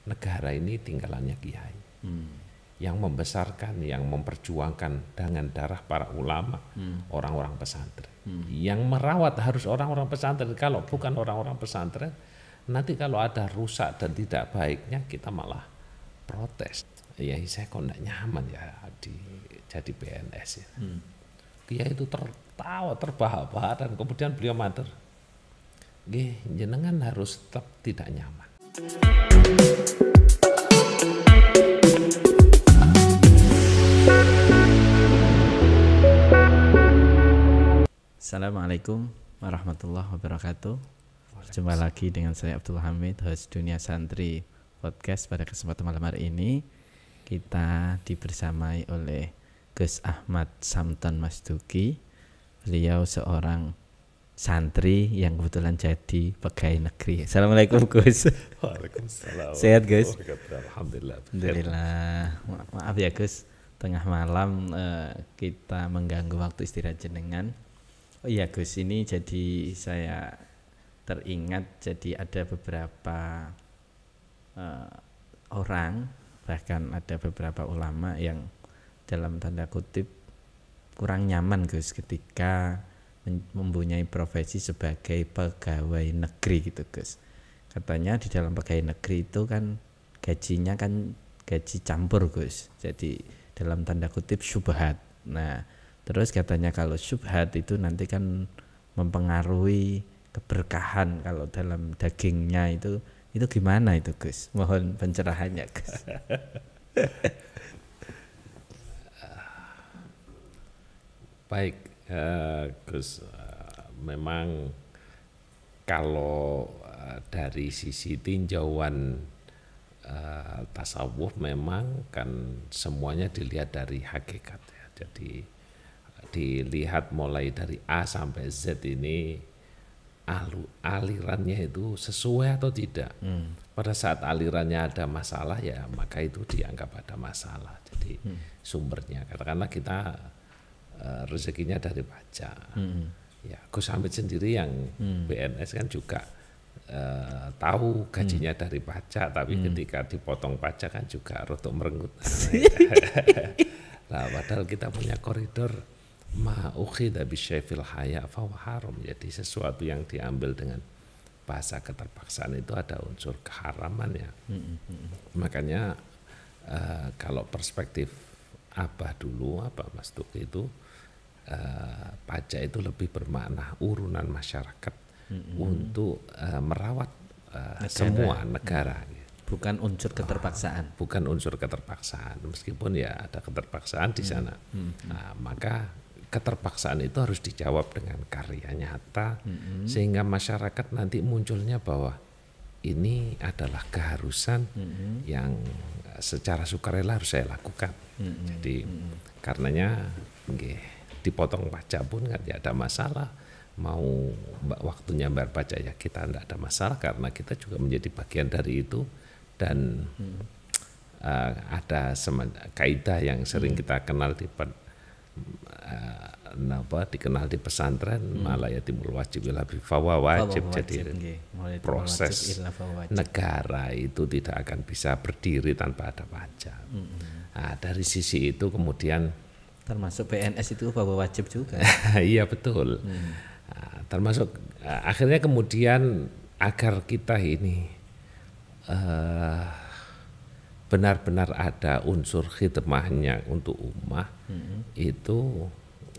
negara ini tinggalannya kiai. Yang membesarkan, yang memperjuangkan dengan darah para ulama, orang-orang pesantren. Yang merawat harus orang-orang pesantren. Kalau bukan orang-orang pesantren, nanti kalau ada rusak dan tidak baiknya kita malah protes. Ya saya kok enggak nyaman ya jadi PNS ya. Kiai itu tertawa terbahak-bahak dan kemudian beliau matur, nggih jenengan harus tetap tidak nyaman. Assalamualaikum warahmatullahi wabarakatuh. Berjumpa lagi dengan saya Abdul Hamid, host Dunia Santri Podcast. Pada kesempatan malam hari ini kita dibersamai oleh Gus Ahmad Samton Masduki. Beliau seorang santri yang kebetulan jadi pegawai negeri. Assalamualaikum Gus. Waalaikumsalam. Sehat Gus? Alhamdulillah. Alhamdulillah. Maaf ya Gus, tengah malam kita mengganggu waktu istirahat jenengan. Oh iya Gus, ini jadi saya teringat jadi ada beberapa orang, bahkan ada beberapa ulama yang dalam tanda kutip kurang nyaman Gus ketika mempunyai profesi sebagai pegawai negeri gitu Gus. Katanya di dalam pegawai negeri itu kan gajinya kan gaji campur Gus, jadi dalam tanda kutip syubhat. Nah terus katanya kalau syubhat itu nanti kan mempengaruhi keberkahan kalau dalam dagingnya itu gimana itu Gus? Mohon pencerahannya Gus. Baik Gus, memang kalau dari sisi tinjauan tasawuf memang kan semuanya dilihat dari hakikat ya. Jadi dilihat mulai dari A sampai Z ini alirannya itu sesuai atau tidak. Pada saat alirannya ada masalah ya maka itu dianggap ada masalah. Jadi sumbernya katakanlah kita rezekinya dari pajak. Ya Gus Hamid sendiri yang PNS kan juga tahu gajinya dari pajak, tapi ketika dipotong pajak kan juga rotok merenggut. Nah, padahal kita punya koridor ma'ukhidha bisyai'il haya fahuwa haram. Jadi sesuatu yang diambil dengan bahasa keterpaksaan itu ada unsur keharaman ya. Makanya kalau perspektif Abah dulu, Mas Tuki itu pajak itu lebih bermakna urunan masyarakat untuk merawat semua negara. Bukan unsur keterpaksaan. Bukan unsur keterpaksaan, meskipun ya ada keterpaksaan di sana. Nah, maka keterpaksaan itu harus dijawab dengan karya nyata, sehingga masyarakat nanti munculnya bahwa ini adalah keharusan yang secara sukarela harus saya lakukan. Jadi karenanya dipotong pajak pun kan tidak ada masalah, mau waktunya bayar pajak ya kita tidak ada masalah karena kita juga menjadi bagian dari itu. Dan ada kaidah yang sering kita kenal dikenal di pesantren, malayatimul wajib ila bifawa wajib. Jadi proses negara itu tidak akan bisa berdiri tanpa ada pajak. Nah, dari sisi itu kemudian termasuk PNS itu bahwa wajib juga. Iya betul. Nah, termasuk akhirnya kemudian agar kita ini benar-benar ada unsur khidmahnya untuk ummah, itu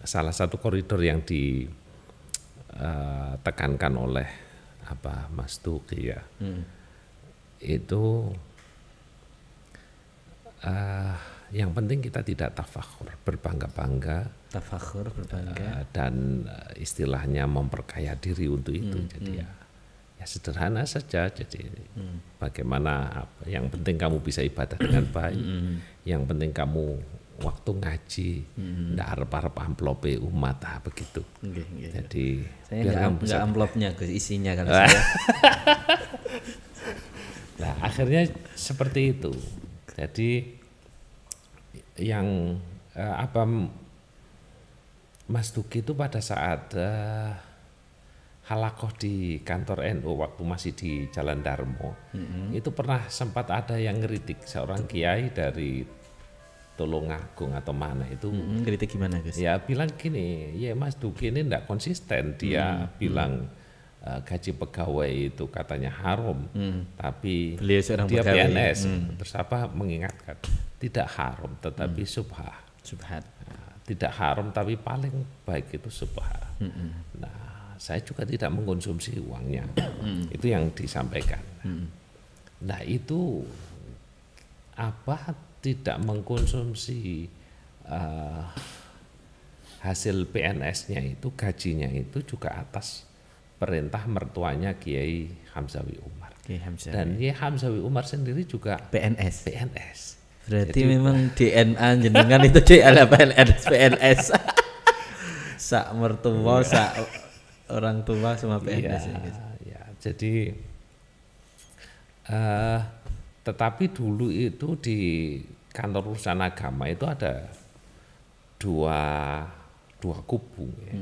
salah satu koridor yang ditekankan oleh Mas Tuki ya. Itu yang penting kita tidak tafakhur, berbangga-bangga, dan istilahnya memperkaya diri untuk itu. Jadi ya sederhana saja. Jadi bagaimana yang penting kamu bisa ibadah dengan baik, yang penting kamu waktu ngaji ndak harap-harap amplope umat begitu. Jadi saya nggak amplopnya Gus, isinya kalau saya. Nah akhirnya seperti itu. Jadi yang Mas Duki itu pada saat halakoh di kantor NU waktu masih di Jalan Darmo, itu pernah sempat ada yang ngeritik seorang kiai dari Tulungagung atau mana itu. Kritik gimana Gus? Ya bilang gini, ya Mas Duki ini enggak konsisten. Dia bilang gaji pegawai itu katanya haram, tapi Beliau seorang dia pegawai. PNS. Terus apa mengingatkan, tidak haram tetapi subhah. Subhat. Nah, tidak haram tapi paling baik itu subhah. Nah, saya juga tidak mengkonsumsi uangnya. Itu yang disampaikan. Nah, itu apa tidak mengkonsumsi hasil PNS-nya itu, gajinya itu juga atas perintah mertuanya Kiai Hamzawi Umar. Oke, Hamzah. Dan Kiai Hamzawi Umar sendiri juga PNS. PNS. Berarti memang DNA jenengan itu adalah PNS. Sak mertua, sak orang tua semua PNS ya, Gus. Ya, jadi tetapi dulu itu di kantor urusan agama itu ada dua kubu ya.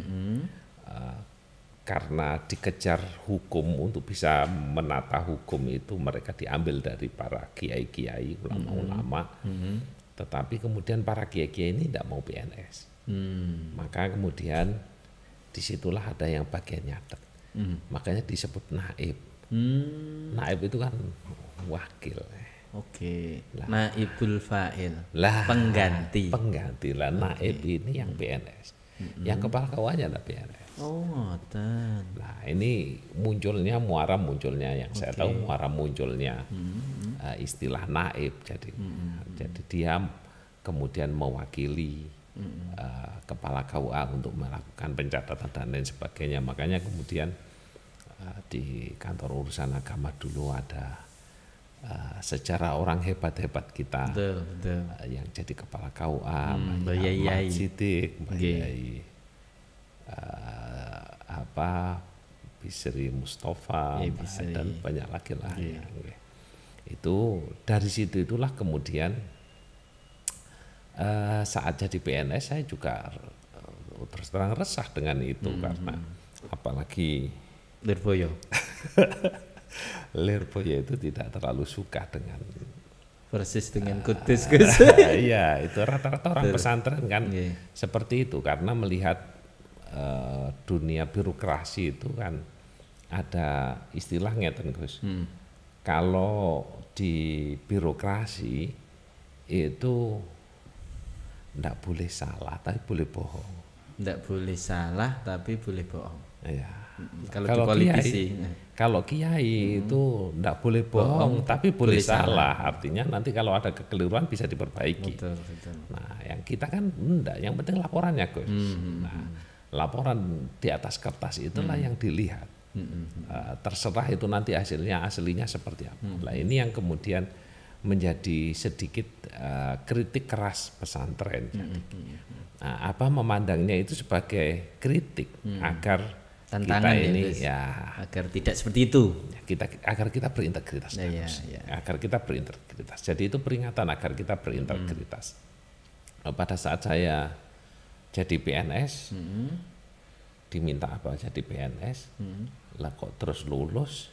Karena dikejar hukum untuk bisa menata hukum itu mereka diambil dari para kiai-kiai, ulama-ulama. Tetapi kemudian para kiai-kiai ini tidak mau PNS. Maka kemudian disitulah ada yang bagian nyatet. Makanya disebut naib. Naib itu kan wakil. Oke. Naibul fa'il. Lah, Pengganti. Pengganti lah. Naib ini yang PNS. Yang kepala KUA-nya ada PNS. Oh, ngoten. Nah, ini muara munculnya yang saya tahu muara munculnya istilah naib. Jadi dia kemudian mewakili kepala KUA untuk melakukan pencatatan dan lain sebagainya. Makanya kemudian di kantor urusan agama dulu ada secara orang hebat-hebat kita, betul. Yang jadi kepala KUA, Mbak Yai Sidik, Mbak Yai, Bisri Mustafa, dan banyak lagi lah. Ya. Itu dari situ itulah kemudian saat jadi PNS saya juga terus terang resah dengan itu karena apalagi Lirboyo. Lirboyo itu tidak terlalu suka dengan persis dengan Kudus, Gus. Iya, itu rata-rata orang pesantren kan seperti itu karena melihat dunia birokrasi itu kan ada istilahnya Gus. Kalau di birokrasi itu enggak boleh salah tapi boleh bohong. Enggak boleh salah tapi boleh bohong. Iya. Kalau politisi, kalau kiai itu enggak boleh bohong tapi boleh salah. Artinya nanti kalau ada kekeliruan bisa diperbaiki. Betul. Nah, yang kita kan enggak, yang penting laporannya, Gus. Nah, laporan di atas kertas itulah yang dilihat. Terserah itu nanti aslinya seperti apa. Nah, ini yang kemudian menjadi sedikit kritik keras pesantren. Nah, apa memandangnya itu sebagai kritik agar tantangan kita ini agar tidak seperti itu. Agar kita berintegritas. Agar kita berintegritas. Jadi itu peringatan agar kita berintegritas. Pada saat saya jadi PNS, diminta apa jadi PNS, lah kok terus lulus,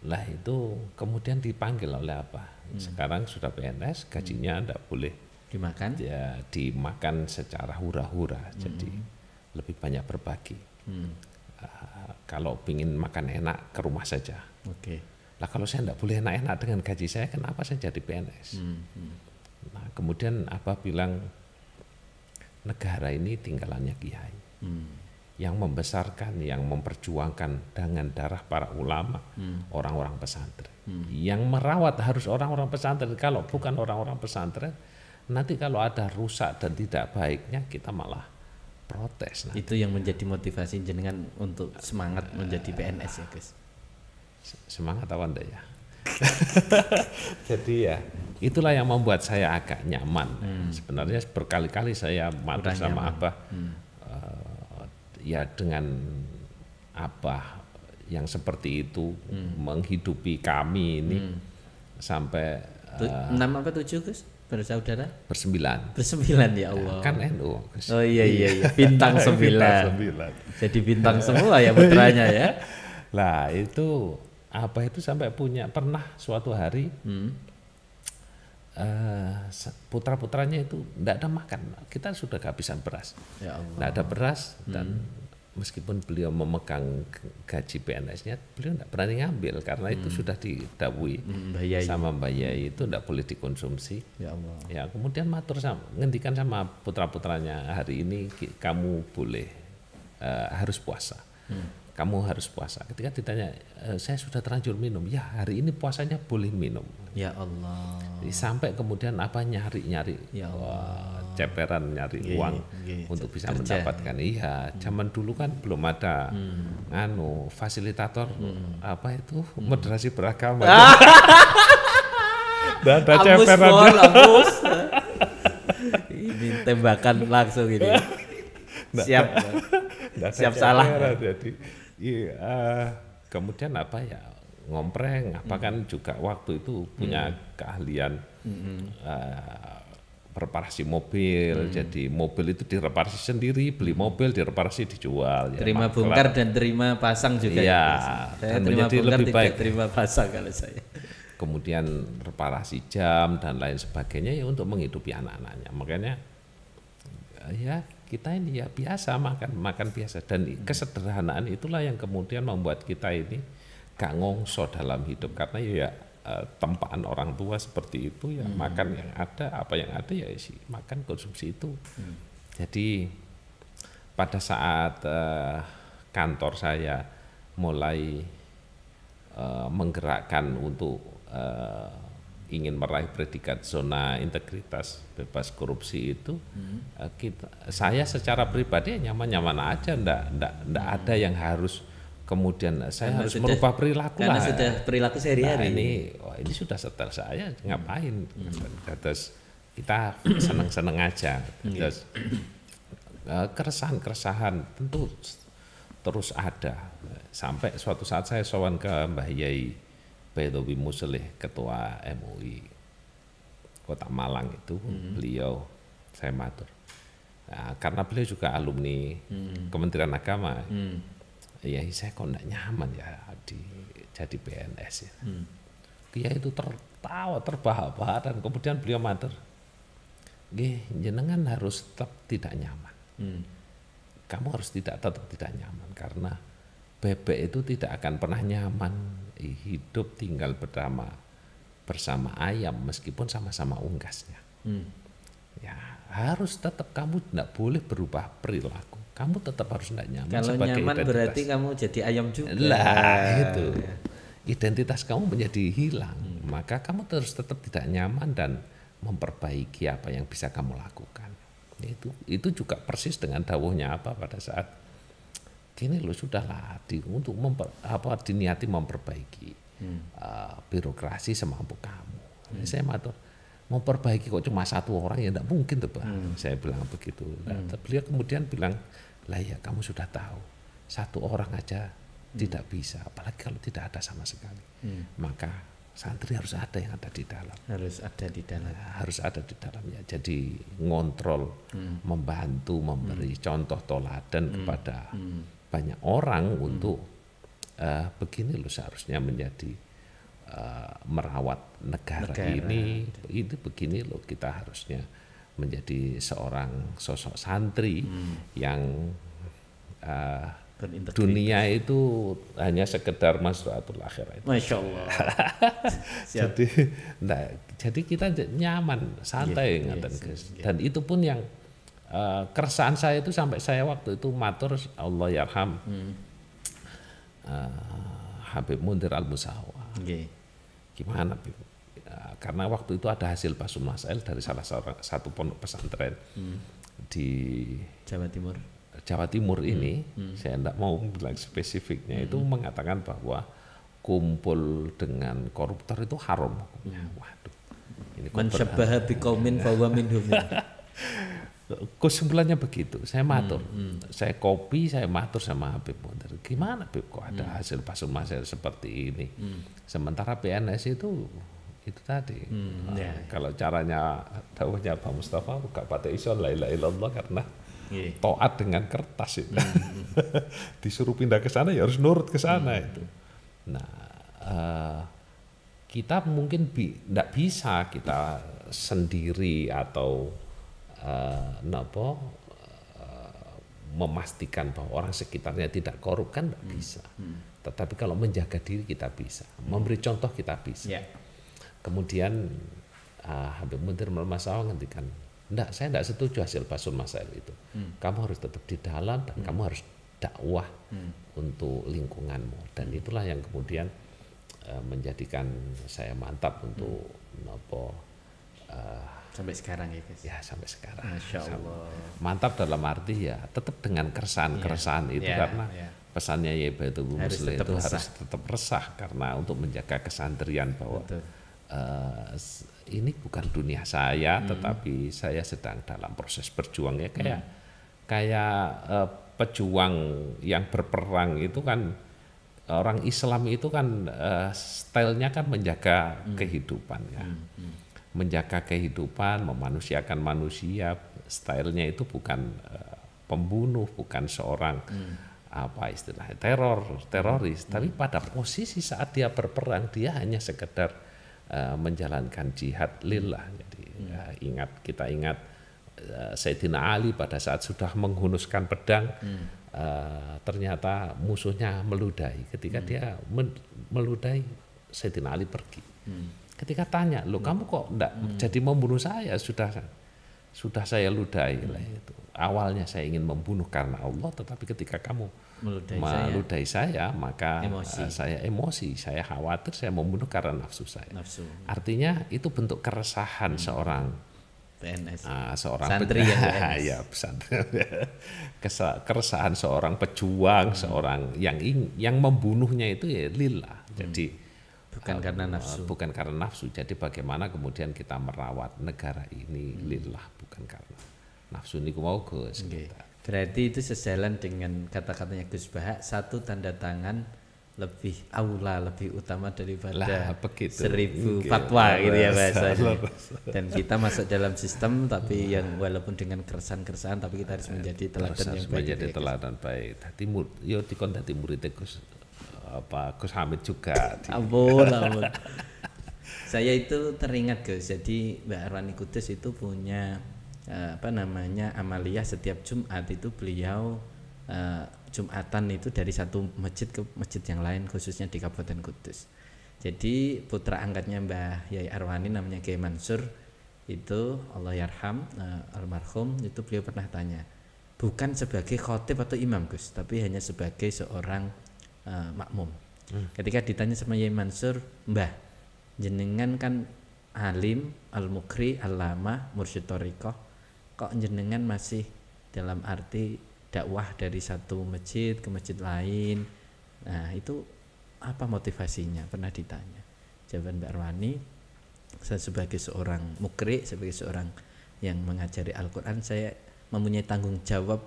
lah itu kemudian dipanggil oleh apa? Sekarang sudah PNS, gajinya tidak boleh dimakan, ya dimakan secara hura-hura, jadi lebih banyak berbagi. Kalau ingin makan enak ke rumah saja. Lah kalau saya tidak boleh enak-enak dengan gaji saya, kenapa saya jadi PNS? Nah, kemudian apa bilang negara ini tinggalannya kiai. Yang membesarkan, yang memperjuangkan dengan darah para ulama, orang-orang pesantren. Yang merawat harus orang-orang pesantren. Kalau bukan orang-orang pesantren, nanti kalau ada rusak dan tidak baiknya kita malah protes. Nanti. Itu yang menjadi motivasi jenengan untuk semangat menjadi PNS ya, Gus. Semangat apa enggak ya? Jadi ya itulah yang membuat saya agak nyaman. Sebenarnya berkali-kali saya matur sama Abah. Ya dengan Abah yang seperti itu menghidupi kami ini sampai 6 apa 7, Gus? bersaudara? Bersembilan. Bersembilan ya Allah. Kan NU. Oh iya. Bintang 9. Jadi bintang semua ya putranya ya. Lah itu apa itu sampai pernah suatu hari putra-putranya itu tidak ada makan. Kita sudah kehabisan beras. Ya Allah. Tidak ada beras dan meskipun beliau memegang gaji PNS-nya, beliau tidak berani ngambil karena itu sudah didhawuhi sama Mbak Yai itu tidak boleh dikonsumsi. Ya Allah. Ya kemudian ngendikan sama putra-putranya, hari ini kamu boleh harus puasa. Kamu harus puasa. Ketika ditanya, saya sudah terlanjur minum. Ya hari ini puasanya boleh minum. Ya Allah. Sampai kemudian nyari-nyari. Ya Allah. Ceperan nyari uang untuk bisa mendapatkan. Iya, zaman dulu kan belum ada fasilitator apa itu moderasi beragama. Dan ada ceperan. Ini tembakan langsung ini. Siap salah. Jadi kemudian apa ya ngompreng kan juga waktu itu punya keahlian reparasi mobil. Jadi mobil itu direparasi sendiri, beli mobil direparasi dijual. Terima bongkar dan terima pasang juga. Iya, saya terima bongkar lebih baik terima pasang kalau saya. Kemudian reparasi jam dan lain sebagainya ya untuk menghidupi anak-anaknya. Makanya ya kita ini ya biasa makan biasa dan kesederhanaan itulah yang kemudian membuat kita ini gak ngongso dalam hidup karena ya tempaan orang tua seperti itu ya makan yang ada apa yang ada ya isi makan konsumsi itu. Jadi pada saat kantor saya mulai menggerakkan untuk ingin meraih predikat zona integritas bebas korupsi itu saya secara pribadi nyaman-nyaman aja ndak ada yang harus kemudian saya harus merubah perilaku karena sudah perilaku sehari-hari. Ini sudah setel saya ngapain? Terus kita seneng-seneng aja. Terus keresahan tentu terus ada. Sampai suatu saat saya sowan ke Mbah Yai Baidowi Muslih, ketua MUI Kota Malang itu, beliau saya matur. Nah, karena beliau juga alumni Kementerian Agama. Ya saya kok enggak nyaman ya jadi PNS ya. Kiai itu tertawa terbahak-bahak dan kemudian beliau matur, nggih jenengan harus tetap tidak nyaman. Kamu harus tetap tidak nyaman karena bebek itu tidak akan pernah nyaman hidup tinggal bersama ayam meskipun sama-sama unggasnya. Ya harus tetap kamu tidak boleh berubah perilaku. Kamu tetap harus tidak nyaman. Kalau sebagai nyaman identitas. berarti kamu jadi ayam juga. Lah itu identitas kamu menjadi hilang. Maka kamu terus tetap tidak nyaman dan memperbaiki apa yang bisa kamu lakukan. Itu juga persis dengan dawuhnya apa pada saat gini loh sudahlah untuk diniati memperbaiki birokrasi semampu kamu. Saya matur memperbaiki kok cuma satu orang ya tidak mungkin tuh Pak. Saya bilang begitu. Beliau kemudian bilang, lah ya kamu sudah tahu satu orang aja tidak bisa, apalagi kalau tidak ada sama sekali. Maka santri harus ada yang ada di dalam. Harus ada di dalam. Harus ada di dalam ya. Jadi ngontrol, membantu, memberi contoh toladan kepada banyak orang untuk begini loh seharusnya menjadi merawat negara ini begini loh kita harusnya menjadi seorang sosok santri yang dunia itu hanya sekedar masratul akhirah. Masya Allah. jadi kita nyaman santai dan itu pun yang keresahan saya itu sampai saya waktu itu matur Allah yarham Habib Mundir Al-Musawa. Gimana Bib? Karena waktu itu ada hasil Basul Masail dari salah satu pondok pesantren di Jawa Timur ini, saya tidak mau bilang spesifiknya, itu mengatakan bahwa kumpul dengan koruptor itu haram hukumnya. Waduh, ini man syabbaha biqaumin fahuwa minhum. Kesimpulannya begitu. Saya matur, saya kopi, saya matur sama Habib Mundir. Gimana Habib kok ada hasil Basul Masail seperti ini? Sementara PNS itu itu tadi. Ya. Kalau caranya dawuhnya Pak Mustafa buka pate ison la ilaha illallah karena Iya. taat dengan kertas itu. Disuruh pindah ke sana ya harus nurut ke sana itu. Nah, kita mungkin tidak bisa kita sendiri atau memastikan bahwa orang sekitarnya tidak korup kan tidak bisa. Tetapi kalau menjaga diri kita bisa, memberi contoh kita bisa. Ya. Kemudian Habib Muntir Malmasawa ngendikan, saya tidak setuju hasil Basul Masail itu. Kamu harus tetap di dalam dan kamu harus dakwah untuk lingkunganmu. Dan itulah yang kemudian menjadikan saya mantap untuk sampai sekarang ya guys. Ya sampai sekarang. Masya Allah. Mantap dalam arti ya tetap dengan keresahan itu karena pesannya Yaitu Muslim itu harus tetap resah karena untuk menjaga kesandrian bahwa ini bukan dunia saya tetapi saya sedang dalam proses berjuang ya kayak pejuang yang berperang itu kan orang Islam itu kan stylenya kan menjaga kehidupan ya. Menjaga kehidupan, memanusiakan manusia, stylenya itu bukan pembunuh, bukan seorang apa istilahnya teroris, tapi pada posisi saat dia berperang dia hanya sekedar menjalankan jihad lillah. Jadi kita ingat Sayyidina Ali pada saat sudah menghunuskan pedang, ternyata musuhnya meludahi. Ketika dia meludahi, Sayyidina Ali pergi. Ketika tanya, loh kamu kok enggak jadi membunuh saya, sudah saya ludahi lah itu. Awalnya saya ingin membunuh karena Allah, tetapi ketika kamu meludahi saya maka saya emosi, saya khawatir, saya membunuh karena nafsu saya. Artinya itu bentuk keresahan seorang PNS, seorang santri ya keresahan seorang pejuang, seorang yang membunuhnya itu ya lillah. Jadi bukan karena nafsu. Jadi bagaimana kemudian kita merawat negara ini lillah, bukan karena nafsu ini mau Gus. Berarti itu sejalan dengan kata-katanya Gus Bahak, satu tanda tangan lebih lebih utama daripada 1000 fatwa gitu ya bahasanya. Dan kita masuk dalam sistem tapi yang walaupun dengan keresahan tapi kita harus menjadi teladan yang baik. Menjadi teladan baik. Dadi yo dikon dadi murid Gus Hamid juga. Ampun. Saya itu teringat Gus, jadi Mbak Arwani Kudus itu punya amaliyah setiap Jumat itu beliau Jumatan itu dari satu masjid ke masjid yang lain, khususnya di Kabupaten Kudus. Jadi putra angkatnya Mbah Yai Arwani namanya Kiai Mansur itu Allah yarham almarhum, itu beliau pernah tanya, bukan sebagai khotib atau imam Gus, tapi hanya sebagai seorang makmum. Ketika ditanya sama Yai Mansur, Mbah, jenengan kan alim, al-mukri, al-lama, mursyid thariqah, kok jenengan masih dalam arti dakwah dari satu masjid ke masjid lain? Nah, itu apa motivasinya? Pernah ditanya. Jawaban Mbak Arwani, saya sebagai seorang mukri, sebagai seorang yang mengajari Al-Quran, saya mempunyai tanggung jawab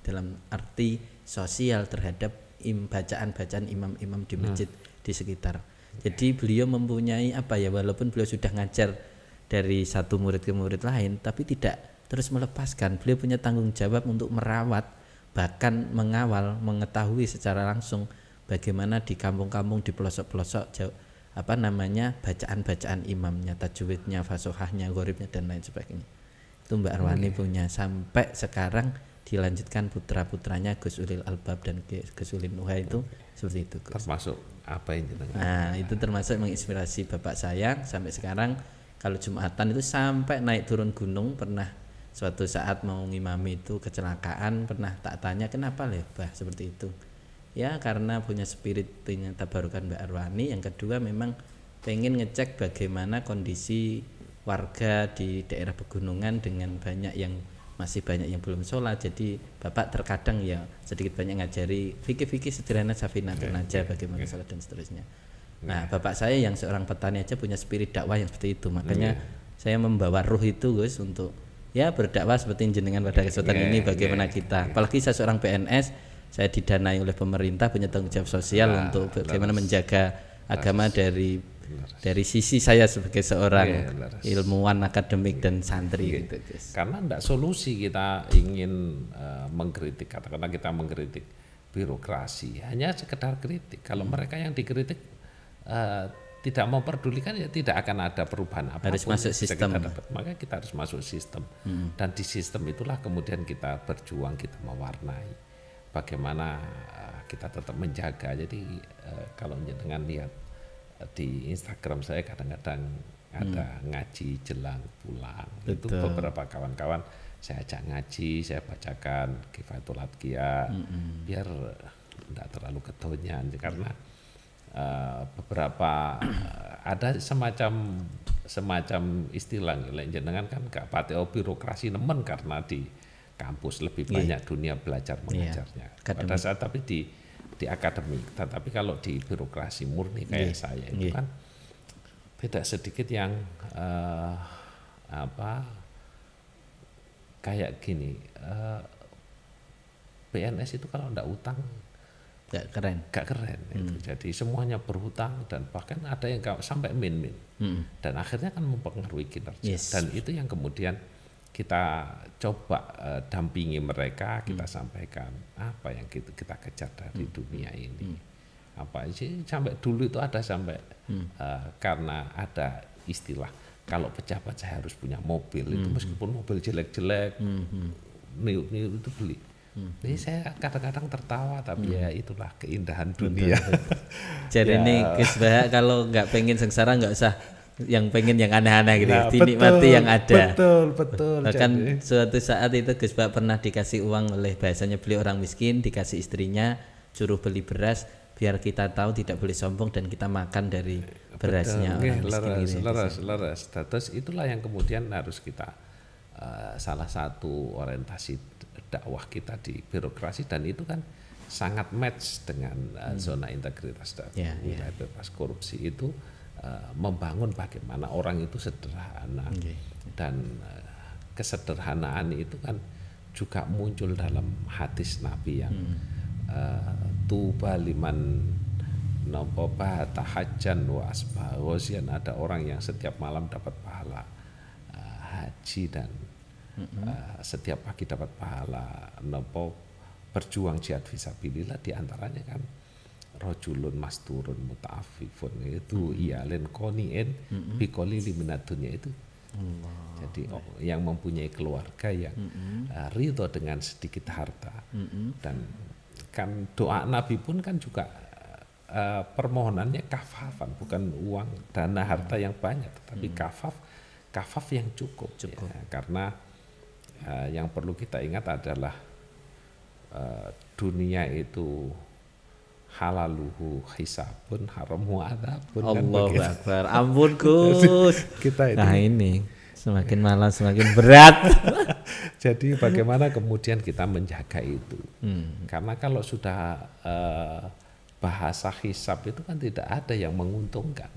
dalam arti sosial terhadap bacaan-bacaan imam-imam di masjid di sekitar. Jadi beliau mempunyai walaupun beliau sudah ngajar dari satu murid ke murid lain, tapi tidak terus melepaskan. Beliau punya tanggung jawab untuk merawat, bahkan mengawal, mengetahui secara langsung bagaimana di kampung-kampung, di pelosok-pelosok bacaan-bacaan imamnya, tajwidnya, fasohahnya, gharibnya dan lain sebagainya. Itu Mbak Arwani punya sampai sekarang, dilanjutkan putra-putranya Gus Ulil Albab dan Gus Ulil Nuha itu seperti itu Gus. Termasuk apa ini? Nah, itu termasuk menginspirasi bapak saya sampai sekarang. Kalau Jumatan itu sampai naik turun gunung, pernah suatu saat mau ngimami itu kecelakaan, pernah tak tanya kenapa Bah seperti itu. Ya karena punya spirit, punya tabarukan Mbak Arwani. Yang kedua memang pengen ngecek bagaimana kondisi warga di daerah pegunungan dengan masih banyak yang belum sholat. Jadi bapak terkadang ya sedikit banyak ngajari fikih-fikih sederhana Safinatun Najah, bagaimana sholat dan seterusnya. Nah bapak saya yang seorang petani aja punya spirit dakwah yang seperti itu. Makanya saya membawa ruh itu Gus untuk ya berdakwah seperti jenengan pada kesempatan ini. Bagaimana kita, apalagi saya seorang PNS, saya didanai oleh pemerintah, punya tanggung jawab sosial untuk bagaimana menjaga agama dari Dari sisi saya sebagai seorang laras. ilmuwan akademik dan santri gitu Gus. Karena enggak solusi kita ingin mengkritik, katakanlah kita mengkritik birokrasi, hanya sekedar kritik. Kalau mereka yang dikritik tidak mau pedulikan, ya tidak akan ada perubahan apapun. Harus masuk sistem. Maka kita harus masuk sistem. Dan di sistem itulah kemudian kita berjuang, kita mewarnai. Bagaimana kita tetap menjaga. Jadi kalau dengan lihat di Instagram saya kadang-kadang ada ngaji jelang pulang. Itu beberapa kawan-kawan saya ajak ngaji, saya bacakan Kifayatul Adqiya, biar tidak terlalu kedonyan, karena beberapa ada semacam istilah jenengan kan gak pateo birokrasi nemen karena di kampus lebih banyak dunia belajar mengajarnya pada saat, tapi di akademik. Tetapi kalau di birokrasi murni kayak saya itu kan beda sedikit, yang kayak gini, PNS itu kalau enggak utang gak keren itu. Jadi semuanya berhutang, dan bahkan ada yang sampai min dan akhirnya kan mempengaruhi kinerja. Dan itu yang kemudian kita coba dampingi mereka, kita sampaikan apa yang kita kejar dari dunia ini. Apa sih, sampai dulu itu ada sampai karena ada istilah kalau pejabat saya harus punya mobil, itu meskipun mobil jelek-jelek, new itu beli. Jadi saya kadang-kadang tertawa, tapi ya itulah keindahan dunia. Jadi ini Gus Bahak kalau nggak pengen sengsara nggak usah yang pengen yang aneh-aneh gitu, dinikmati yang ada. Betul. Bahkan suatu saat itu Gus Bahak pernah dikasih uang oleh, bahasanya beli orang miskin, dikasih istrinya, suruh beli beras, biar kita tahu tidak boleh sombong dan kita makan dari berasnya orang miskin. Leras. Terus itulah yang kemudian harus kita salah satu orientasi dakwah kita di birokrasi, dan itu kan sangat match dengan zona integritas dan wilayah bebas korupsi itu, membangun bagaimana orang itu sederhana, dan kesederhanaan itu kan juga muncul dalam hadis Nabi yang tuba liman nopo bata hajan wa asbah ghosian, ada orang yang setiap malam dapat pahala haji, dan setiap pagi dapat pahala nopo berjuang jihad fisabilillah. Di antaranya kan rojulun masturun muta'afifun, itu iyalin koniin biqolili minad dunya itu. Jadi yang mempunyai keluarga yang ridho dengan sedikit harta. Dan kan doa Nabi pun kan juga permohonannya kafafan, bukan uang dana harta yang banyak, tetapi kafaf yang cukup. Ya, karena yang perlu kita ingat adalah dunia itu halaluhu hisabun haramu adzabun. Allahu Akbar. Ampun Gus. Kita itu. Nah ini semakin malam semakin berat. Jadi bagaimana kemudian kita menjaga itu? Karena kalau sudah bahasa hisab itu kan tidak ada yang menguntungkan.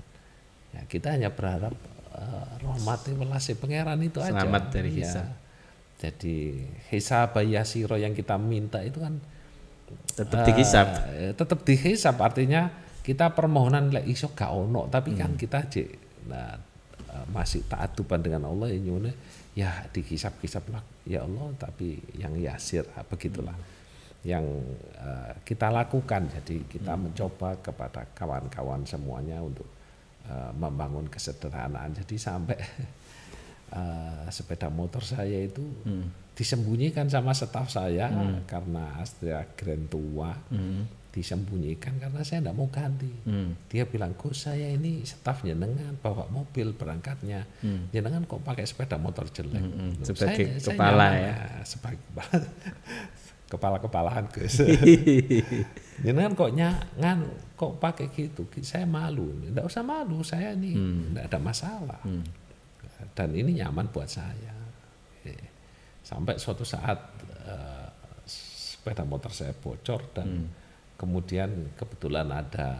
Ya, kita hanya berharap rahmati welasi pangeran itu aja. Selamat dari hisab. Jadi hisab yasiro yang kita minta itu kan tetap dihisab. Tetap dihisab, artinya kita permohonan lek iso gak ono, tapi kan kita masih taatuban dengan Allah, ya dihisab-hisab lah ya Allah, tapi yang yasir begitulah yang kita lakukan. Jadi kita mencoba kepada kawan-kawan semuanya untuk membangun kesederhanaan. Jadi sampai sepeda motor saya itu disembunyikan sama staf saya karena Astrea Grand tua, disembunyikan karena saya tidak mau ganti. Dia bilang, Gus saya ini staf jenengan bawa mobil berangkatnya, jenengan kok pakai sepeda motor jelek. Sebagai kepala ya, sebagai kepala-kepalaan Gus. Jenengan kok kok pakai gitu, saya malu. Tidak usah malu, saya ini tidak ada masalah. Dan ini nyaman buat saya. Sampai suatu saat sepeda motor saya bocor, dan kemudian kebetulan ada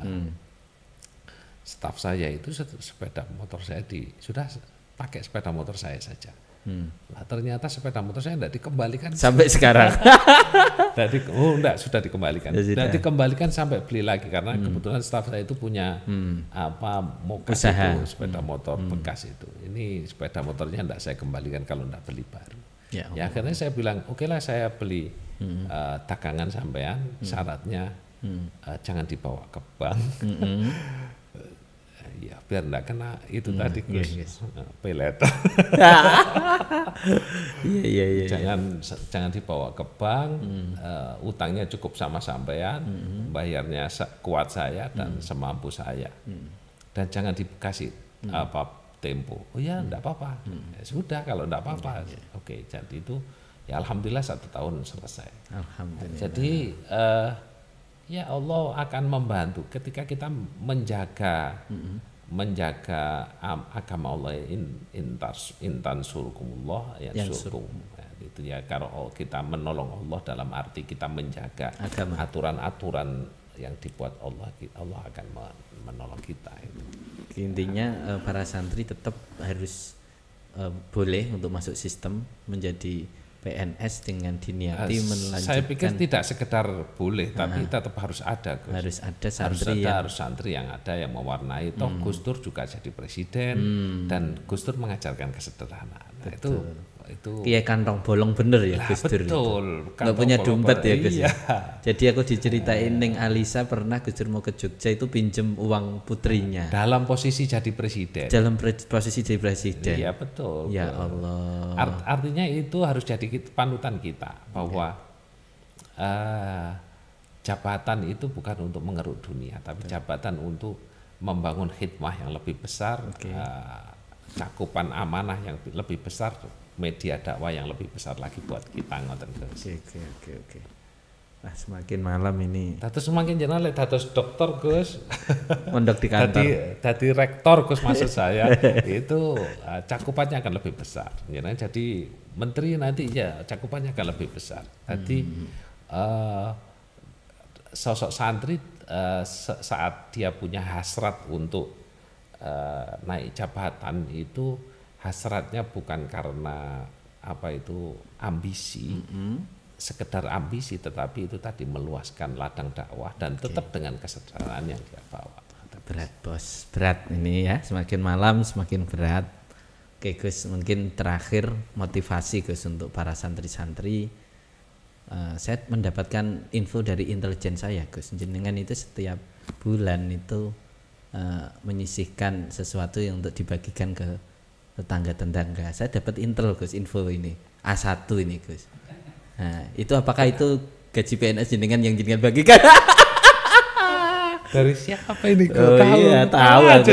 staf saya itu sepeda motor saya sudah pakai sepeda motor saya saja. Nah, ternyata sepeda motor saya tidak dikembalikan sampai sekarang. enggak, sudah dikembalikan. Ya, sudah. Dan dikembalikan sampai beli lagi karena kebetulan staf saya itu punya mokas Usaha. itu, sepeda motor bekas itu. Ini sepeda motornya enggak saya kembalikan kalau enggak beli baru. Ya, Akhirnya saya bilang, oke lah saya beli dagangan sampean, syaratnya jangan dibawa ke bank. Ya biar enggak kena itu tadi Gus, pelet. Iya. Jangan dibawa ke bank, utangnya cukup sama sampean, bayarnya kuat saya dan semampu saya. Dan jangan dikasih tempo. Oh ya enggak apa-apa. Ya, sudah kalau enggak apa-apa. Oke, jadi itu ya alhamdulillah 1 tahun selesai. Alhamdulillah. Jadi ya Allah akan membantu ketika kita menjaga agama Allah, intan surkumullah ya surkum. Itu ya, kalau kita menolong Allah dalam arti kita menjaga aturan-aturan yang dibuat Allah akan menolong kita itu. Intinya para santri tetap harus boleh untuk masuk sistem menjadi PNS dengan diniati melanjutkan. Saya pikir tidak sekedar boleh, tapi tetap harus ada. Gus. Harus ada santri harus santri yang ada yang mewarnai. Toh Gus Dur juga jadi presiden dan Gus Dur mengajarkan kesederhanaan. Nah, itu Kiai kantong bolong bener ya Gus Dur. Betul. Nggak punya dompet ya Gus. Iya. Jadi aku diceritain Neng Alisa pernah Gus Dur mau ke Jogja itu pinjem uang putrinya. Dalam posisi jadi presiden. Dalam posisi jadi presiden. Iya betul. Ya Allah. Artinya itu harus jadi panutan kita bahwa jabatan itu bukan untuk mengeruk dunia, tapi jabatan untuk membangun khidmah yang lebih besar, cakupan amanah yang lebih besar, media dakwah yang lebih besar lagi buat kita ngoten Gus. Oke. Nah, semakin malam ini. Dados semakin jenengan lek dados dokter Gus. Mondok di kantor. Dadi rektor Gus maksud saya itu cakupannya akan lebih besar. Jadi menteri nanti ya cakupannya akan lebih besar. Jadi sosok santri saat dia punya hasrat untuk naik jabatan itu hasratnya bukan karena ambisi, sekedar ambisi, tetapi itu tadi meluaskan ladang dakwah dan tetap dengan kesederhanaan yang dia bawa. Berat bos, berat ini ya, semakin malam semakin berat. Oke Gus, mungkin terakhir motivasi Gus untuk para santri-santri. Saya mendapatkan info dari intelijen saya Gus, jenengan itu setiap bulan itu menyisihkan sesuatu yang untuk dibagikan ke tetangga-tetangga. Saya dapat intel Gus, info ini A1 ini Gus. Nah, itu apakah itu gaji PNS jenengan yang jenengan bagikan? Dari siapa ini? Oh iya, tahu aja.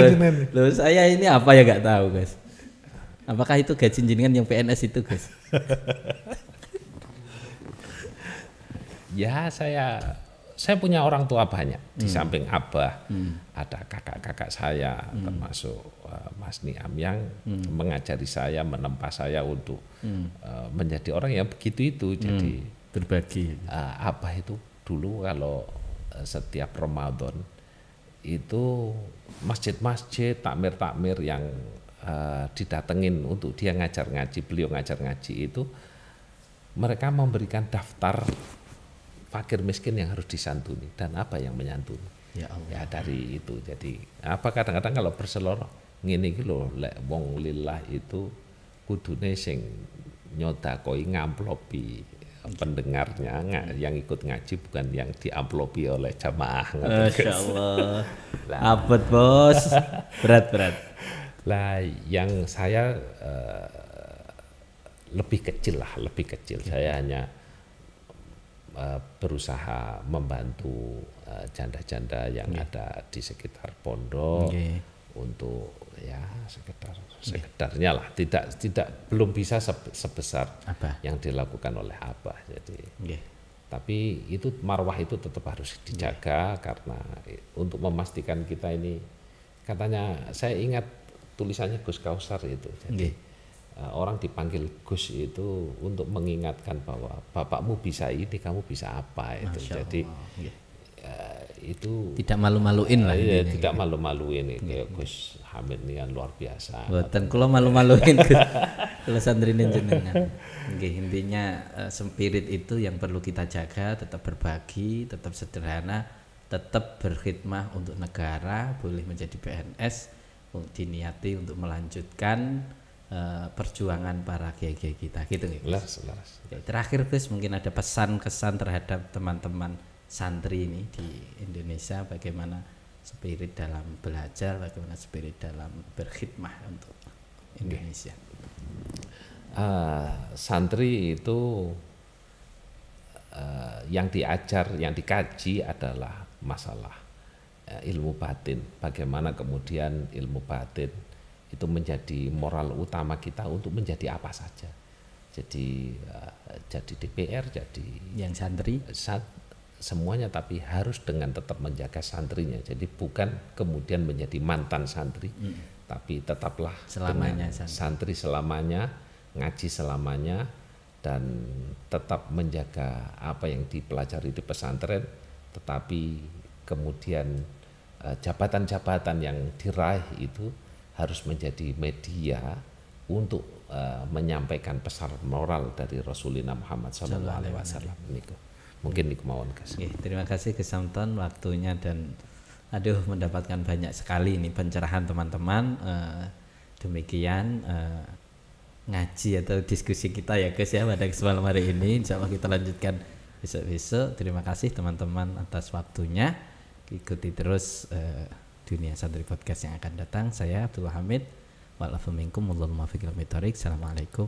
Loh, saya ini apa ya nggak tahu Gus. Apakah itu gaji jenengan yang PNS itu Gus? Ya saya punya orang tua banyak di samping abah, ada kakak-kakak saya termasuk Mas Niam yang mengajari saya, menempa saya untuk menjadi orang yang begitu itu. Jadi berbagi. Abah itu dulu kalau setiap Ramadan itu masjid-masjid, takmir-takmir yang didatengin untuk dia ngajar ngaji, beliau ngajar ngaji itu mereka memberikan daftar fakir miskin yang harus disantuni dan apa yang menyantuni. Ya Allah. Ya dari itu. Jadi kadang-kadang kalau berseloroh ngene iki lho lek wong lillah itu kudune sing nyodakoi ngamplopi pendengarnya yang ikut ngaji, bukan yang diamplopi oleh jamaah. Masya Allah. Abot bos. Berat. Lah yang saya lebih kecil. Saya hanya berusaha membantu janda-janda yang ada di sekitar pondok untuk ya sekedarnya lah, belum bisa sebesar yang dilakukan oleh Abah. Jadi tapi itu marwah itu tetap harus dijaga karena untuk memastikan kita ini, katanya saya ingat tulisannya Gus Kausar itu. Jadi orang dipanggil Gus itu untuk mengingatkan bahwa bapakmu bisa ini, kamu bisa apa itu. Jadi itu tidak malu-maluin lah ya, intinya. tidak malu-maluin kayak Gus Hamid ini kan luar biasa. Mboten kula malu-maluin kalau santrine jenengan. Nggih, intinya spirit itu yang perlu kita jaga, tetap berbagi, tetap sederhana, tetap berkhidmah untuk negara, boleh menjadi PNS, diniati untuk melanjutkan perjuangan para kiai-kiai kita gitu nggih. Oke, terakhir Gus, mungkin ada pesan kesan terhadap teman-teman santri ini di Indonesia, bagaimana spirit dalam belajar, bagaimana spirit dalam berkhidmah untuk Indonesia. Santri itu yang diajar, yang dikaji adalah masalah ilmu batin, bagaimana kemudian ilmu batin itu menjadi moral utama kita untuk menjadi apa saja. Jadi DPR, jadi yang santri semuanya, tapi harus dengan tetap menjaga santrinya. Jadi bukan kemudian menjadi mantan santri, tapi tetaplah selamanya santri selamanya, ngaji selamanya, dan tetap menjaga apa yang dipelajari di pesantren, tetapi kemudian jabatan-jabatan yang diraih itu harus menjadi media untuk menyampaikan pesan moral dari Rasulullah Muhammad SAW. Mungkin di kemauan Gus. Terima kasih Gus Samton waktunya, dan mendapatkan banyak sekali ini pencerahan teman-teman. Demikian ngaji atau diskusi kita ya Gus ya pada kesempatan hari ini. Insya Allah kita lanjutkan besok-besok. Terima kasih teman-teman atas waktunya. Ikuti terus Dunia Santri Podcast yang akan datang. Saya Abdullah Hamid. Wa'alaikum warahmatullahi wabarakatuh. Assalamualaikum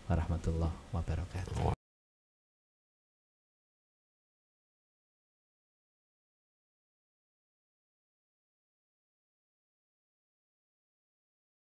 warahmatullahi wabarakatuh.